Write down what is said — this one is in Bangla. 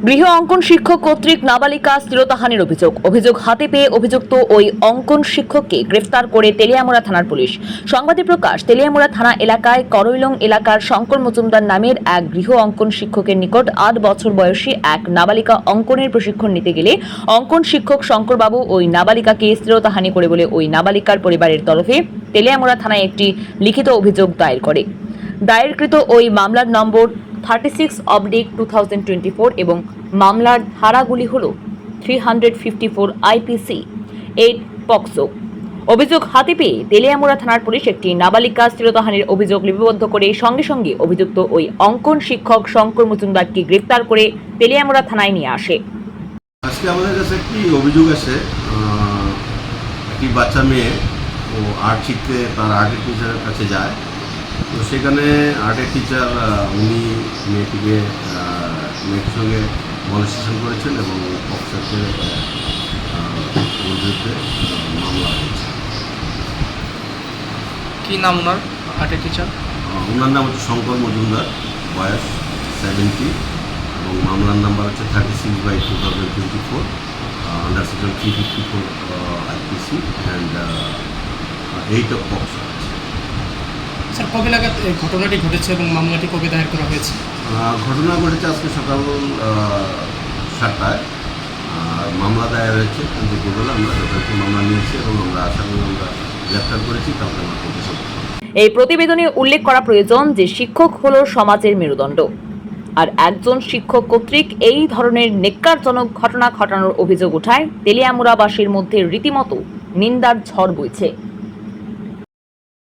গৃহ অঙ্কন শিক্ষক কর্তৃক নাবালিকা শ্লীলতাহানির অভিযোগ হাতে পেয়ে অভিযুক্ত ওই অঙ্কন শিক্ষককে গ্রেফতার করে তেলিয়ামুড়া থানার পুলিশ। সংবাদে প্রকাশ, তেলিয়ামুড়া থানা এলাকায় করৈলং এলাকার শঙ্কর মজুমদার নামের এক গৃহ অঙ্কন শিক্ষকের নিকট 8 বছর বয়সী এক নাবালিকা অঙ্কনের প্রশিক্ষণ নিতে গেলে অঙ্কন শিক্ষক শঙ্করবাবু ওই নাবালিকাকে শ্লীলতাহানি করে বলে ওই নাবালিকার পরিবারের তরফে তেলিয়ামুড়া থানায় একটি লিখিত অভিযোগ দায়ের করে। দায়েরকৃত ওই মামলার নম্বর 36/2024 এবং মামলার ধারাগুলি হল 354 আইপিসি 8 পক্সো। অভিযোগ হাতে পেয়ে তেলিয়ামুড়া থানার পুলিশ একটি নাবালিকা শ্লীলতাহানির অভিযোগ লিপিবদ্ধ করে সঙ্গে সঙ্গে অভিযুক্ত ওই অঙ্কন শিক্ষক শঙ্কর মজুমদারকে গ্রেফতার করে তেলিয়ামুড়া থানায় নিয়ে আসে। আজকে আমাদের কাছে একটি অভিযোগ আছে, একটি বাচ্চা মেয়ে ও আর্ট শিখতে তার আর্টের টিচারের কাছে যায়। তো সেখানে আর্টের টিচার উনি মেয়েটির সঙ্গে মলেস্টেশন করেছেন এবং পক্সোতে বিরুদ্ধে মামলা হয়েছে। কী নাম ওনার আর্টের টিচার? ওনার নাম হচ্ছে শঙ্কর মজুমদার, বয়স 70 এবং মামলার নাম্বার হচ্ছে 36/2024 under section 354 IPC and 8 of POCSO. Sir, কবে নাগাদ এই ঘটনাটি ঘটেছে এবং মামলাটি কবে দায়ের করা হয়েছে? ঘটনা ঘটেছে আজকে সকাল 7টায়। আর মামলা দায়ের হয়েছে দুপুরবেলা। আমরা যথাযথ মামলা নিয়েছি এবং আমরা আসামি আমরা গ্রেপ্তার করেছি। তারপরে আমরা প্রতিশোধ। এই প্রতিবেদনে উল্লেখ করা প্রয়োজন যে শিক্ষক হলো সমাজের মেরুদণ্ড, আর একজন শিক্ষক কর্তৃক এই ধরনের নেক্কারজনক ঘটনা ঘটানোর অভিযোগ ওঠায় তেলিয়ামুড়াবাসীর মধ্যে রীতিমতো নিন্দার ঝড় বইছে।